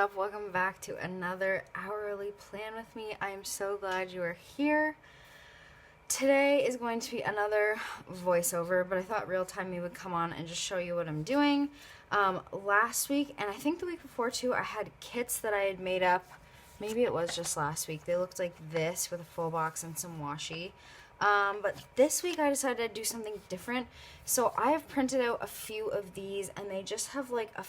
up? Welcome back to another hourly plan with me. I am so glad you are here. Today is going to be another voiceover, but I thought Real Time Me would come on and just show you what I'm doing. Last week, and I think the week before too, I had kits that I had made up. Maybe it was just last week. They looked like this with a full box and some washi. But this week I decided to do something different. So I have printed out a few of these, and they just have like a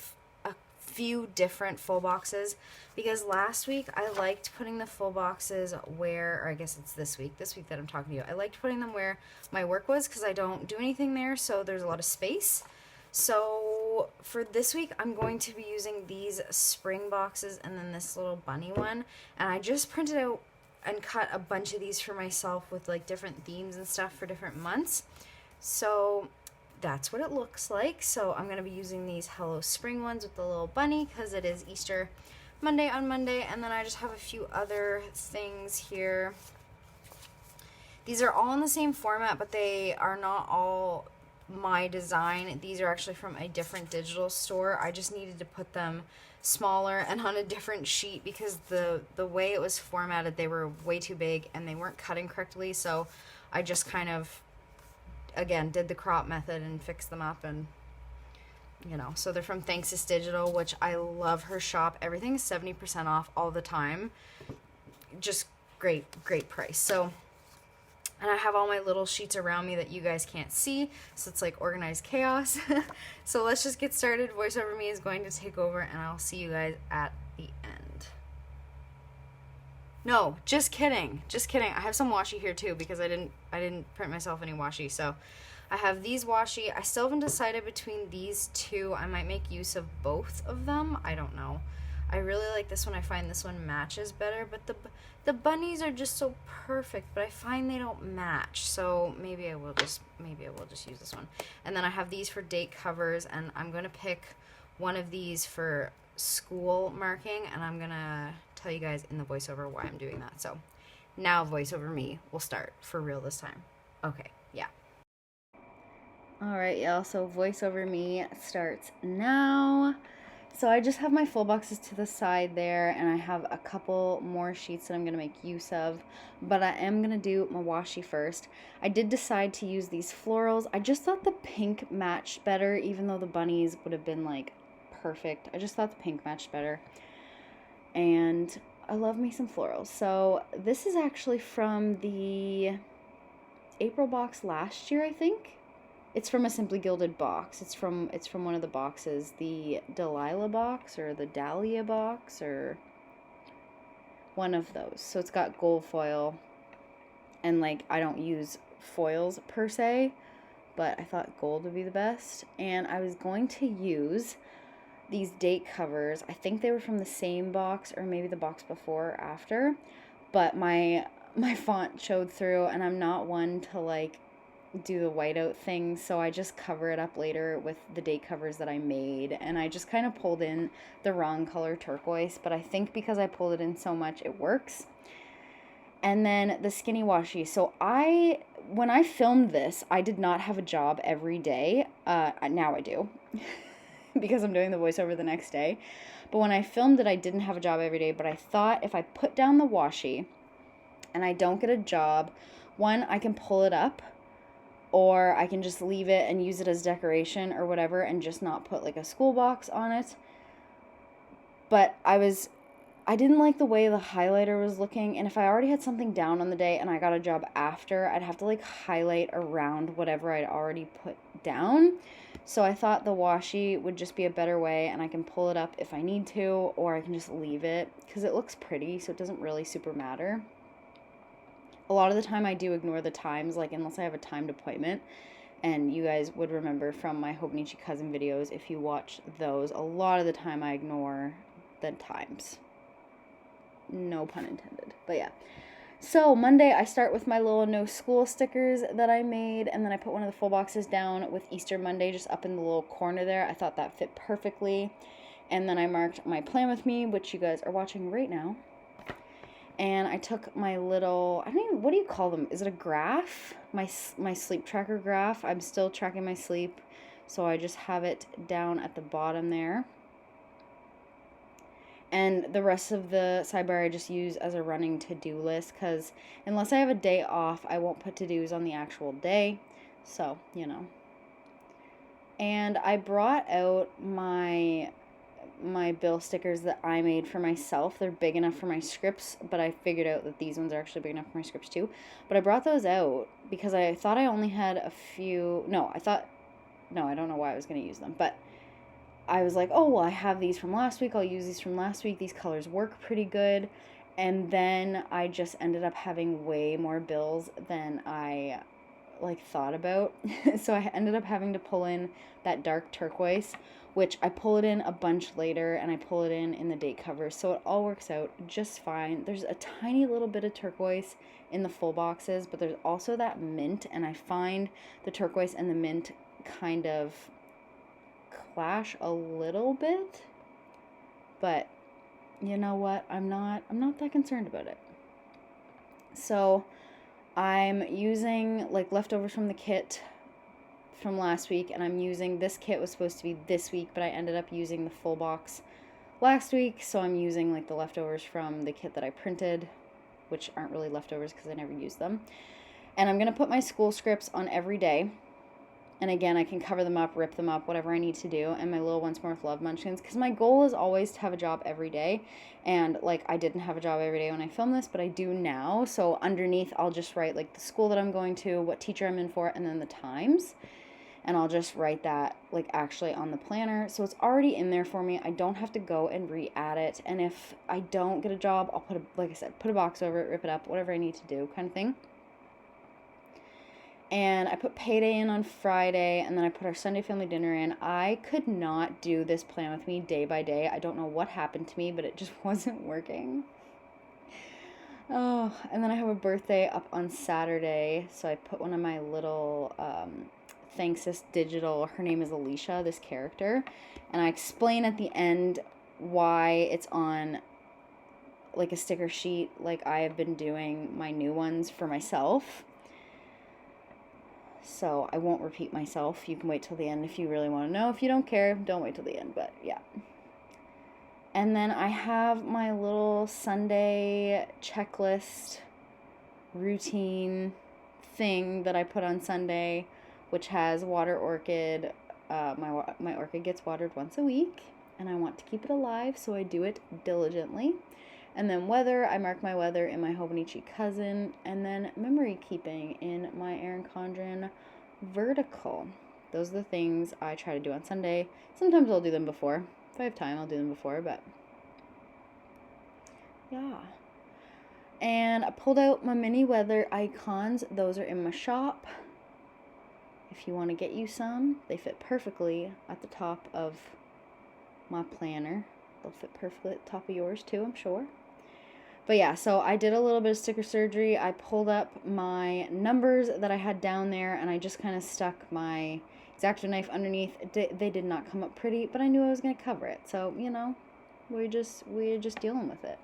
few different full boxes, because last week I liked putting the full boxes where, or I guess it's this week that I'm talking to you, I liked putting them where my work was, because I don't do anything there, so there's a lot of space. So for this week I'm going to be using these spring boxes and then this little bunny one, and I just printed out and cut a bunch of these for myself with like different themes and stuff for different months. So that's what it looks like. So I'm going to be using these Hello Spring ones with the little bunny because it is Easter Monday on Monday. And then I just have a few other things here. These are all in the same format, but they are not all my design. These are actually from a different digital store. I just needed to put them smaller and on a different sheet because the way it was formatted, they were way too big and they weren't cutting correctly. So I just kind of, again, did the crop method and fixed them up, and so they're from Thanks Digital, which I love her shop. Everything is 70% off all the time. Just great price. So, and I have all my little sheets around me that you guys can't see, so it's like organized chaos. So let's just get started. Voice Over Me is going to take over, and I'll see you guys at the end. No, just kidding. I have some washi here too because I didn't print myself any washi. So I have these washi. I still haven't decided between these two. I might make use of both of them. I don't know. I really like this one. I find this one matches better, but the bunnies are just so perfect, but I find they don't match. So maybe I will just use this one. And then I have these for date covers, and I'm going to pick one of these for school marking, and I'm going to tell you guys in the voiceover why I'm doing that. So now Voice Over Me will start for real this time. Okay, yeah. All right, y'all, so Voice Over Me starts now. So I just have my full boxes to the side there, and I have a couple more sheets that I'm going to make use of, but I am going to do my washi first. I did decide to use these florals. I just thought the pink matched better, even though the bunnies would have been like perfect. I just thought the pink matched better, and I love me some florals. So this is actually from the April box last year, I think. It's from a SimplyGilded box. It's from one of the boxes, the Delilah box or the Dahlia box or one of those. So it's got gold foil, and like I don't use foils per se, but I thought gold would be the best. And I was going to use these date covers. I think they were from the same box or maybe the box before or after, but my font showed through, and I'm not one to like do the whiteout thing, so I just cover it up later with the date covers that I made, and I just kind of pulled in the wrong color turquoise, but I think because I pulled it in so much it works. And then the skinny washi. So when I filmed this, I did not have a job every day. Now I do because I'm doing the voiceover the next day, but when I filmed it I didn't have a job every day. But I thought if I put down the washi and I don't get a job, one, I can pull it up, or I can just leave it and use it as decoration or whatever and just not put like a school box on it. But I didn't like the way the highlighter was looking, and if I already had something down on the day and I got a job after, I'd have to like highlight around whatever I'd already put down. So I thought the washi would just be a better way, and I can pull it up if I need to, or I can just leave it because it looks pretty, so it doesn't really super matter. A lot of the time I do ignore the times, like unless I have a timed appointment, and you guys would remember from my Hobonichi cousin videos, if you watch those, a lot of the time I ignore the times. No pun intended, but yeah. So Monday I start with my little no school stickers that I made, and then I put one of the full boxes down with Easter Monday just up in the little corner there. I thought that fit perfectly. And then I marked my plan with me, which you guys are watching right now. And I took my little, I don't even, what do you call them? Is it a graph? My sleep tracker graph. I'm still tracking my sleep, so I just have it down at the bottom there. And the rest of the sidebar I just use as a running to-do list, because unless I have a day off, I won't put to-dos on the actual day. So, you know. And I brought out my bill stickers that I made for myself. They're big enough for my scripts, but I figured out that these ones are actually big enough for my scripts too. But I brought those out because I thought I only had a few. No, I don't know why I was going to use them, but I was like, oh, well, I have these from last week. I'll use these from last week. These colors work pretty good. And then I just ended up having way more bills than I thought about. So I ended up having to pull in that dark turquoise, which I pull it in a bunch later, and I pull it in the date covers. So it all works out just fine. There's a tiny little bit of turquoise in the full boxes, but there's also that mint, and I find the turquoise and the mint kind of clash a little bit. But you know what? I'm not that concerned about it. So I'm using leftovers from the kit from last week, and I'm using this kit was supposed to be this week, but I ended up using the full box last week, so I'm using the leftovers from the kit that I printed, which aren't really leftovers because I never used them. And I'm going to put my school scripts on every day. And again, I can cover them up, rip them up, whatever I need to do. And my little Once More with Love munchkins, because my goal is always to have a job every day. And I didn't have a job every day when I filmed this, but I do now. So underneath, I'll just write the school that I'm going to, what teacher I'm in for, and then the times. And I'll just write that actually on the planner. So it's already in there for me. I don't have to go and re-add it. And if I don't get a job, I'll put a box over it, rip it up, whatever I need to do, kind of thing. And I put payday in on Friday, and then I put our Sunday family dinner in. I could not do this plan with me day by day. I don't know what happened to me, but it just wasn't working. Oh, and then I have a birthday up on Saturday, so I put one of my little Thanks digital, her name is Alicia, this character, and I explain at the end why it's on a sticker sheet I have been doing my new ones for myself. So I won't repeat myself. You can wait till the end if you really want to know. If you don't care, don't wait till the end, but yeah. And then I have my little Sunday checklist routine thing that I put on Sunday, which has water orchid. My orchid gets watered once a week, and I want to keep it alive, so I do it diligently. And then weather, I mark my weather in my Hobonichi cousin, and then memory keeping in my Erin Condren vertical. Those are the things I try to do on Sunday. Sometimes I'll do them before. If I have time, I'll do them before, but yeah. And I pulled out my mini weather icons. Those are in my shop. If you want to get you some, they fit perfectly at the top of my planner. They'll fit perfectly at the top of yours too, I'm sure. But yeah, so I did a little bit of sticker surgery. I pulled up my numbers that I had down there, and I just kind of stuck my X-Acto knife underneath. They did not come up pretty, but I knew I was going to cover it. So, we're just dealing with it.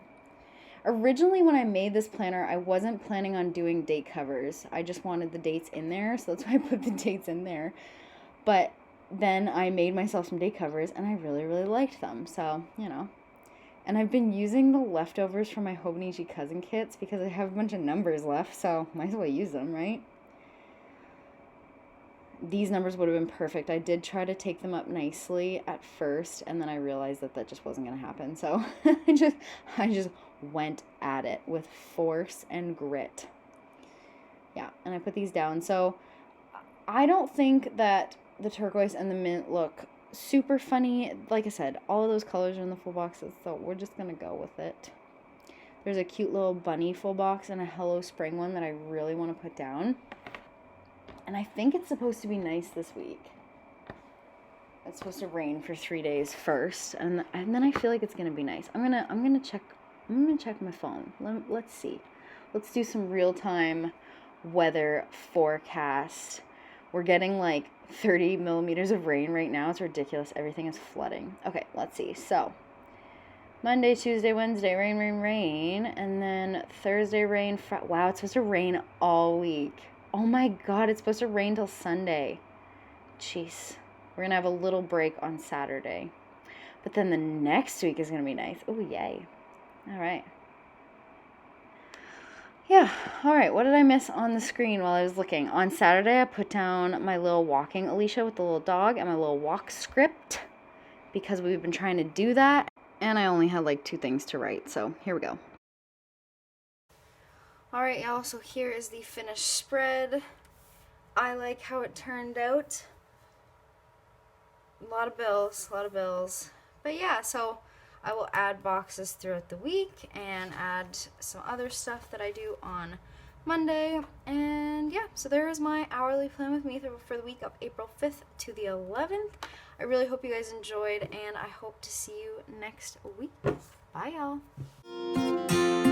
Originally, when I made this planner, I wasn't planning on doing date covers. I just wanted the dates in there, so that's why I put the dates in there. But then I made myself some date covers, and I really, really liked them. So, And I've been using the leftovers from my Hobonichi cousin kits because I have a bunch of numbers left, so might as well use them, right? These numbers would have been perfect. I did try to take them up nicely at first, and then I realized that just wasn't going to happen. So I just went at it with force and grit. Yeah, and I put these down. So I don't think that the turquoise and the mint look super funny. Like I said, all of those colors are in the full boxes, so we're just going to go with it. There's a cute little bunny full box and a Hello Spring one that I really want to put down. And I think it's supposed to be nice this week. It's supposed to rain for 3 days first, and then I feel like it's gonna be nice. I'm gonna check my phone. Let's see. Let's do some real-time weather forecast. We're getting 30 millimeters of rain right now. It's ridiculous. Everything is flooding. Okay, let's see. So Monday, Tuesday, Wednesday, rain, rain, rain, and then Thursday rain. Wow, it's supposed to rain all week. Oh my God, it's supposed to rain till Sunday. Jeez. We're going to have a little break on Saturday. But then the next week is going to be nice. Oh, yay. All right. Yeah, all right, what did I miss on the screen while I was looking? On Saturday, I put down my little walking Alicia with the little dog and my little walk script because we've been trying to do that, and I only had like 2 things to write, so here we go. All right, y'all, so here is the finished spread. I like how it turned out. A lot of bills, But yeah, so I will add boxes throughout the week and add some other stuff that I do on Monday. And yeah, so there is my hourly plan with me for the week of April 5th to the 11th. I really hope you guys enjoyed, and I hope to see you next week. Bye, y'all.